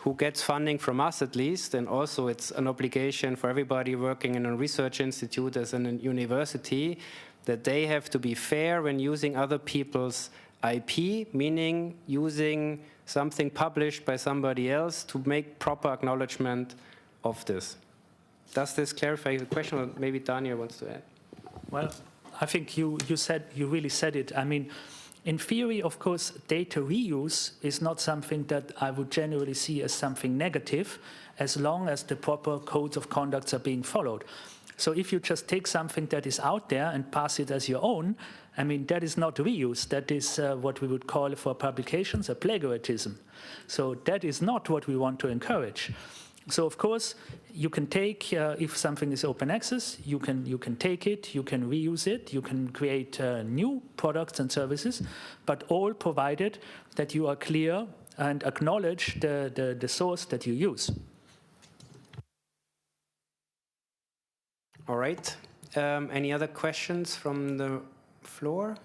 A: who gets funding from us, at least, and also it's an obligation for everybody working in a research institute as in a university, that they have to be fair when using other people's IP, meaning using something published by somebody else to make proper acknowledgement of this. Does this clarify the question, or maybe Daniel wants to add?
B: Well, I think you really said it. I mean, in theory, of course, data reuse is not something that I would generally see as something negative, as long as the proper codes of conduct are being followed. So if you just take something that is out there and pass it as your own, I mean, that is not reuse. That is what we would call for publications a plagiarism. So that is not what we want to encourage. So of course, you can take, if something is open access, you can take it, you can reuse it, you can create new products and services, but all provided that you are clear and acknowledge the source that you use.
A: All right. Any other questions from the floor?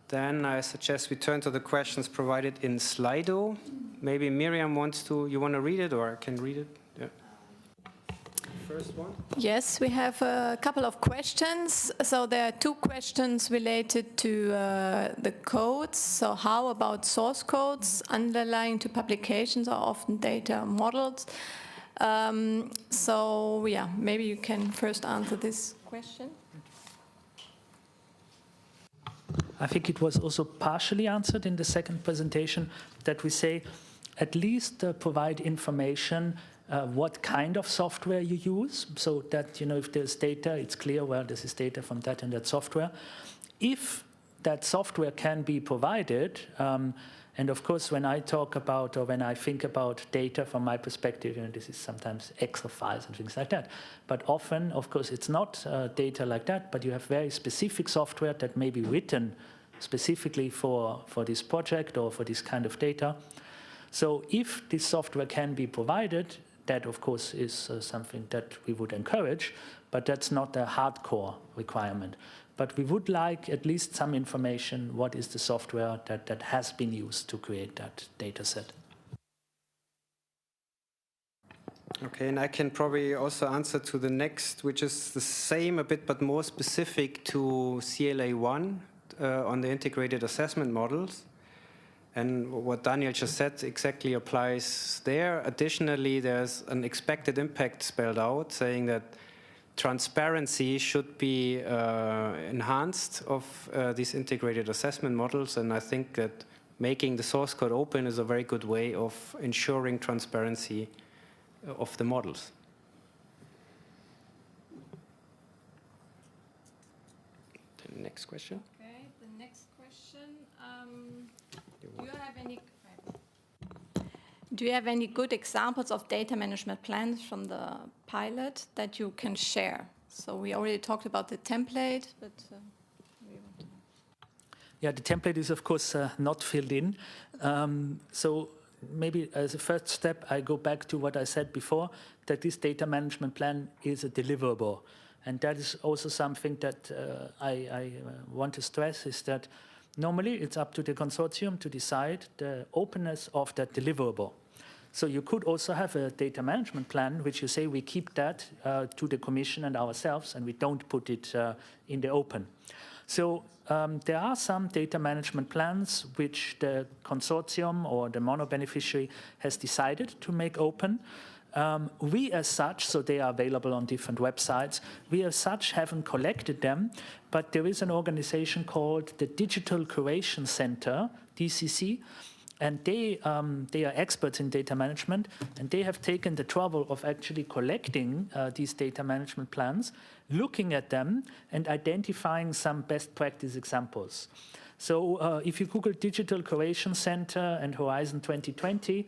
A: Then I suggest we turn to the questions provided in Slido. Maybe Miriam you want to read it, or I can read it? Yeah. First one.
F: Yes, we have a couple of questions. So there are two questions related to the codes. So how about source codes? Underlying to publications are often data models. So yeah, maybe you can first answer this question.
B: I think it was also partially answered in the second presentation that we say at least provide information what kind of software you use, so that, you know, if there's data, it's clear, well, this is data from that and that software. If that software can be provided, and of course, when I talk about, or when I think about data from my perspective, you know, this is sometimes Excel files and things like that. But often, of course, it's not data like that, but you have very specific software that may be written specifically for this project or for this kind of data. So if this software can be provided, that, of course, is something that we would encourage, but that's not a hardcore requirement. But we would like at least some information, what is the software that has been used to create that data set.
A: Okay, and I can probably also answer to the next, which is the same a bit, but more specific to CLA1 on the integrated assessment models. And what Daniel just said exactly applies there. Additionally, there's an expected impact spelled out, saying that transparency should be enhanced of these integrated assessment models, and I think that making the source code open is a very good way of ensuring transparency of the models. The next question.
F: Okay, the next question. Do you have any good examples of data management plans from the pilot that you can share? So we already talked about the template, but we want to...
B: Yeah, the template is, of course, not filled in. So maybe as a first step, I go back to what I said before, that this data management plan is a deliverable. And that is also something that I want to stress, is that normally it's up to the consortium to decide the openness of that deliverable. So you could also have a data management plan, which you say we keep that to the Commission and ourselves, and we don't put it in the open. So there are some data management plans which the consortium or the mono-beneficiary has decided to make open. We as such, so they are available on different websites, we as such haven't collected them, but there is an organization called the Digital Curation Center, DCC, And they are experts in data management, and they have taken the trouble of actually collecting these data management plans, looking at them, and identifying some best practice examples. So if you Google Digital Curation Center and Horizon 2020,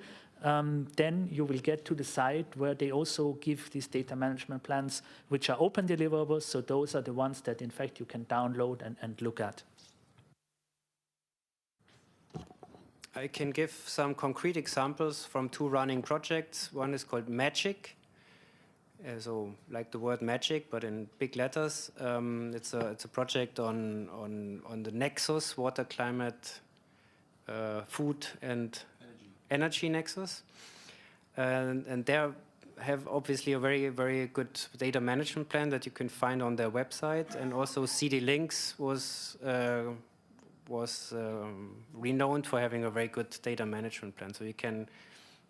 B: then you will get to the site where they also give these data management plans, which are open deliverables. So those are the ones that, in fact, you can download and look at.
A: I can give some concrete examples from 2 running projects. One is called Magic, so like the word magic, but in big letters. It's a project on the nexus, water, climate, food, and energy nexus. And they have obviously a very, very good data management plan that you can find on their website. And also CD Links was renowned for having a very good data management plan. So you can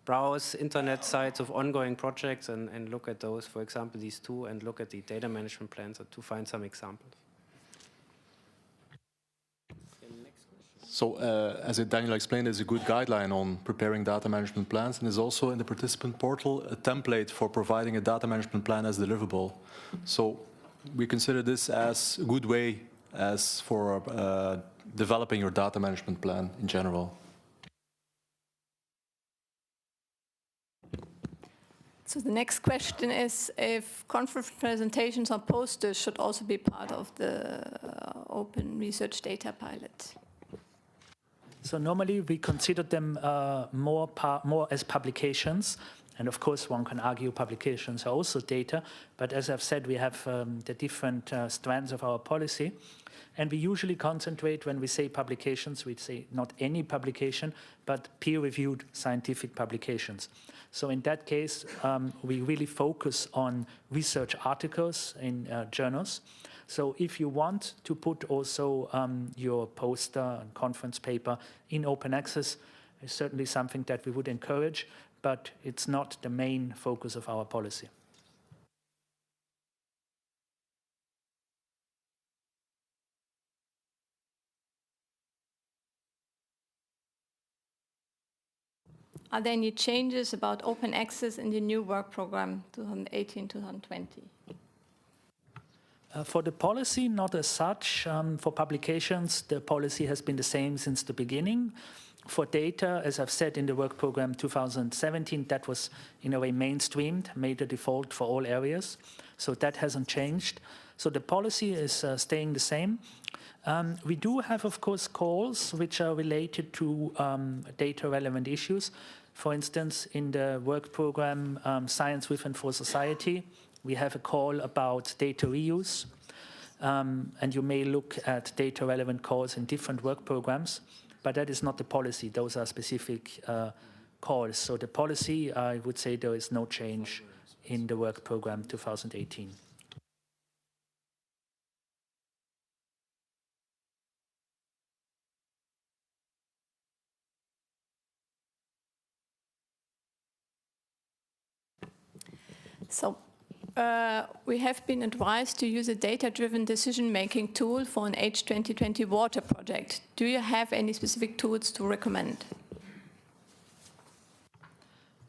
A: browse internet sites of ongoing projects and look at those, for example, these 2, and look at the data management plans to find some examples.
C: So, as Daniel explained, there's a good guideline on preparing data management plans, and there's also in the participant portal a template for providing a data management plan as deliverable. So we consider this as a good way as for developing your data management plan in general.
F: So the next question is if conference presentations or posters should also be part of the open research data pilot.
B: So normally we consider them more as publications. And of course, one can argue publications are also data. But as I've said, we have the different strands of our policy. And we usually concentrate, when we say publications, we say not any publication, but peer-reviewed scientific publications. So in that case, we really focus on research articles in journals. So if you want to put also your poster and conference paper in open access, it's certainly something that we would encourage, but it's not the main focus of our policy.
F: Are there any changes about open access in the new work program 2018-2020?
B: For the policy, not as such. For publications, the policy has been the same since the beginning. For data, as I've said in the work program 2017, that was in a way mainstreamed, made a default for all areas. So that hasn't changed. So the policy is staying the same. We do have, of course, calls which are related to data-relevant issues. For instance, in the work program Science with and for Society, we have a call about data reuse. And you may look at data-relevant calls in different work programs, but that is not the policy. Those are specific calls. So the policy, I would say there is no change in the work program 2018.
F: So we have been advised to use a data-driven decision-making tool for an H2020 water project. Do you have any specific tools to recommend?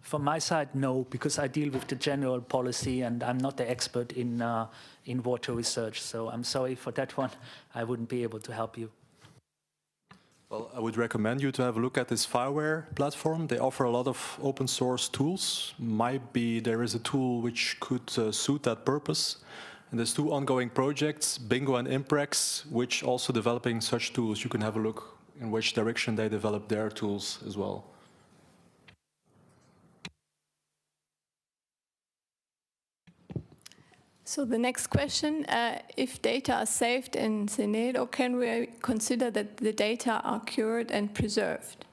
B: From my side, no, because I deal with the general policy and I'm not the expert in water research. So I'm sorry for that one. I wouldn't be able to help you.
C: Well, I would recommend you to have a look at this Fireware platform. They offer a lot of open source tools. Might be there is a tool which could suit that purpose. And there's 2 ongoing projects, Bingo and Imprex, which also developing such tools. You can have a look in which direction they develop their tools as well.
F: So the next question, if data are saved in Zenodo, can we consider that the data are cured and preserved?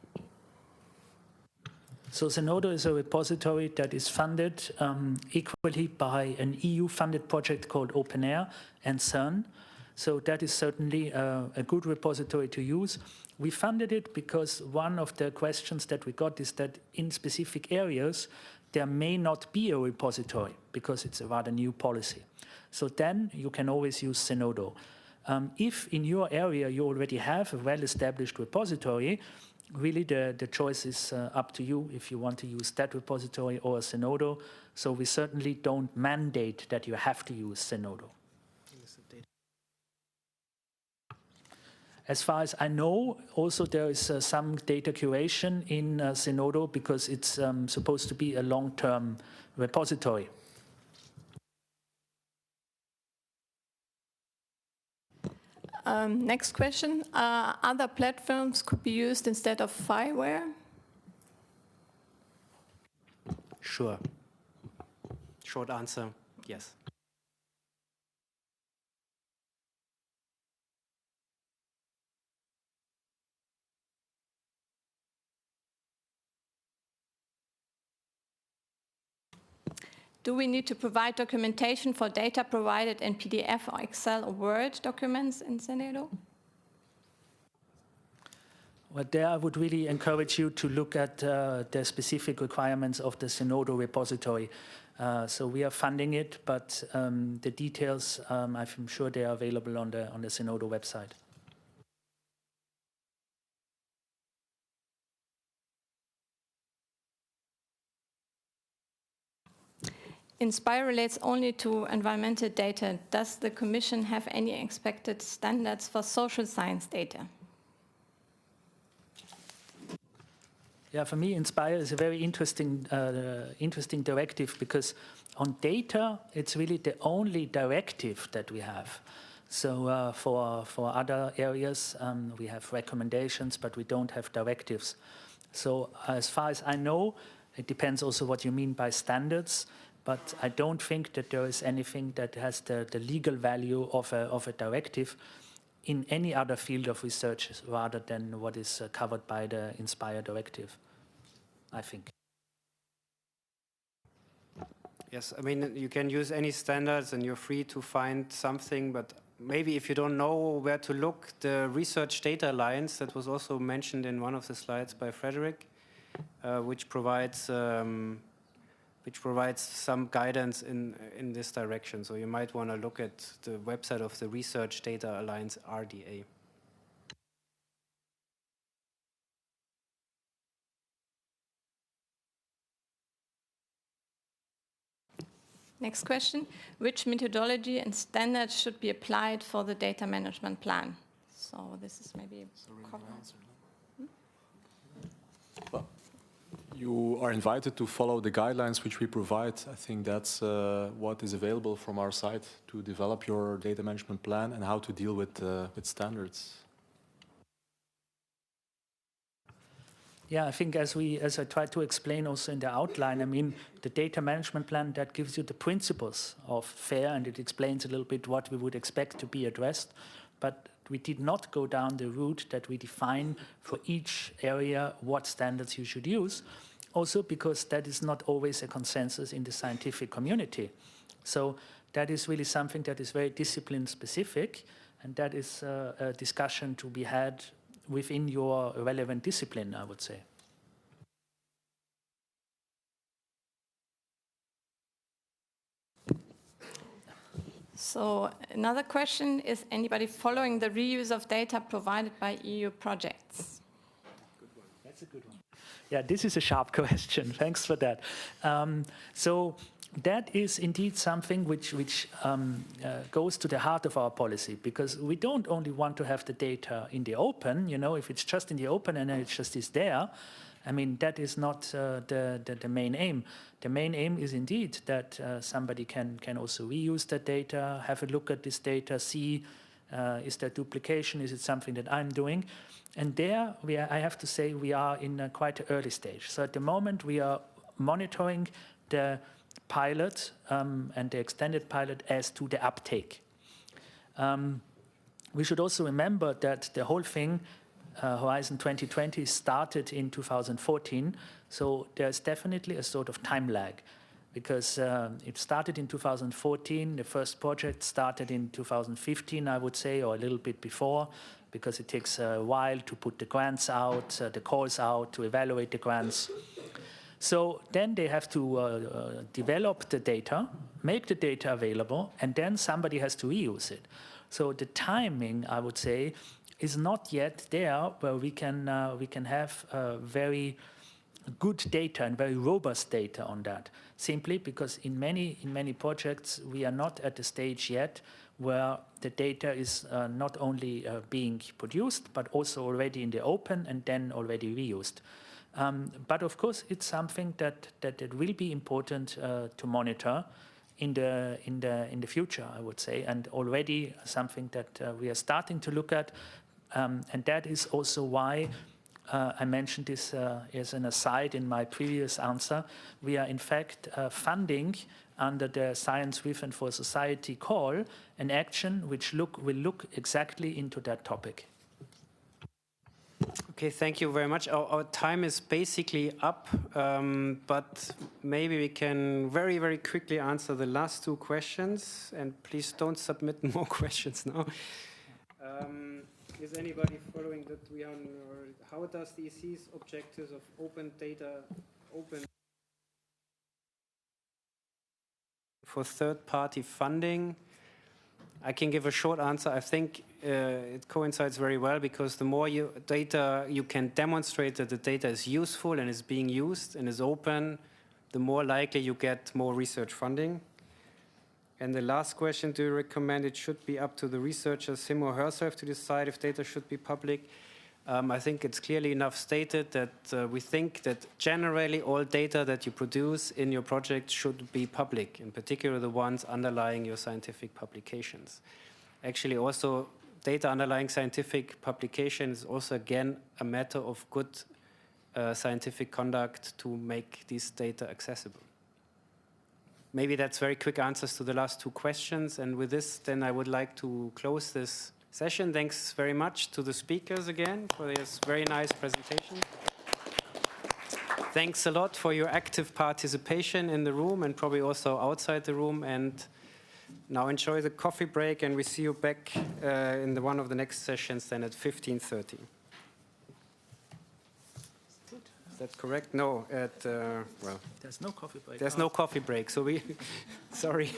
B: So Zenodo is a repository that is funded equally by an EU-funded project called OpenAIRE and CERN. So that is certainly a good repository to use. We funded it because one of the questions that we got is that in specific areas, there may not be a repository because it's a rather new policy. So then you can always use Zenodo. If in your area you already have a well-established repository, really the choice is up to you if you want to use that repository or Zenodo. So we certainly don't mandate that you have to use Zenodo. As far as I know, also there is some data curation in Zenodo because it's supposed to be a long-term repository.
F: Next question. Other platforms could be used instead of Fireware?
A: Sure. Short answer, yes.
F: Do we need to provide documentation for data provided in PDF or Excel or Word documents in Zenodo?
B: Well, there I would really encourage you to look at the specific requirements of the Zenodo repository. So we are funding it, but the details, I'm sure they are available on the Zenodo website.
F: Inspire relates only to environmental data. Does the Commission have any expected standards for social science data?
B: Yeah, for me, Inspire is a very interesting directive because on data, it's really the only directive that we have. So for other areas, we have recommendations, but we don't have directives. So as far as I know, it depends also what you mean by standards, but I don't think that there is anything that has the legal value of a directive in any other field of research rather than what is covered by the Inspire directive, I think.
A: Yes, I mean, you can use any standards and you're free to find something, but maybe if you don't know where to look, the Research Data Alliance, that was also mentioned in one of the slides by Frederick, which provides some guidance in this direction. So you might want to look at the website of the Research Data Alliance, RDA.
F: Next question. Which methodology and standards should be applied for the data management plan? So this is maybe
C: Well, you are invited to follow the guidelines which we provide. I think that's what is available from our side to develop your data management plan and how to deal with standards.
B: Yeah, I think as I tried to explain also in the outline, I mean, the data management plan, that gives you the principles of FAIR, and it explains a little bit what we would expect to be addressed. But we did not go down the route that we define for each area what standards you should use, also because that is not always a consensus in the scientific community. So that is really something that is very discipline specific, and that is a discussion to be had within your relevant discipline, I would say.
F: So another question, is anybody following the reuse of data provided by EU projects?
B: Good one. That's a good one. Yeah, this is a sharp question. Thanks for that. So that is indeed something which goes to the heart of our policy, because we don't only want to have the data in the open. You know, if it's just in the open and it just is there, I mean, that is not the main aim. The main aim is indeed that somebody can also reuse that data, have a look at this data, see is there duplication, is it something that I'm doing? And there, I have to say, we are in a quite an early stage. So at the moment, we are monitoring the pilot and the extended pilot as to the uptake. We should also remember that the whole thing, Horizon 2020, started in 2014, so there's definitely a sort of time lag, because it started in 2014, the first project started in 2015, I would say, or a little bit before, because it takes a while to put the grants out, the calls out, to evaluate the grants. So then they have to develop the data, make the data available, and then somebody has to reuse it. So the timing, I would say, is not yet there where we can have very good data and very robust data on that. Simply because in many projects we are not at the stage yet where the data is not only being produced but also already in the open and then already reused. But of course, it's something that it will be important to monitor in the future, I would say, and already something that we are starting to look at, and that is also why I mentioned this as an aside in my previous answer. We are in fact funding under the Science with and for Society call an action which will look exactly into that topic.
A: Okay, thank you very much. Our time is basically up, but maybe we can very, very quickly answer the last two questions, and please don't submit more questions now. Is anybody following that we are, or how does the EC's objectives of open data, open for third-party funding? I can give a short answer. I think it coincides very well because the more data you can demonstrate that the data is useful and is being used and is open, the more likely you get more research funding. And the last question, do you recommend it should be up to the researchers, him or herself, to decide if data should be public? I think it's clearly enough stated that we think that generally all data that you produce in your project should be public, in particular the ones underlying your scientific publications. Actually also data underlying scientific publication is also again a matter of good scientific conduct to make these data accessible. Maybe that's very quick answers to the last two questions, and with this then I would like to close this session. Thanks very much to the speakers again for this very nice presentation. Thanks a lot for your active participation in the room and probably also outside the room. And now enjoy the coffee break, and we see you back in one of the next sessions then at 15:30. Is that correct? No, well.
B: There's no coffee break.
A: There's no coffee break, so sorry.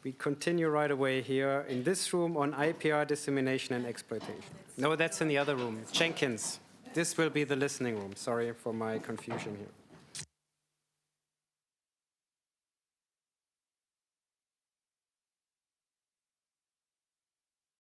A: We continue right away here in this room on IPR dissemination and exploitation. No, that's in the other room. Jenkins. This will be the listening room. Sorry for my confusion here.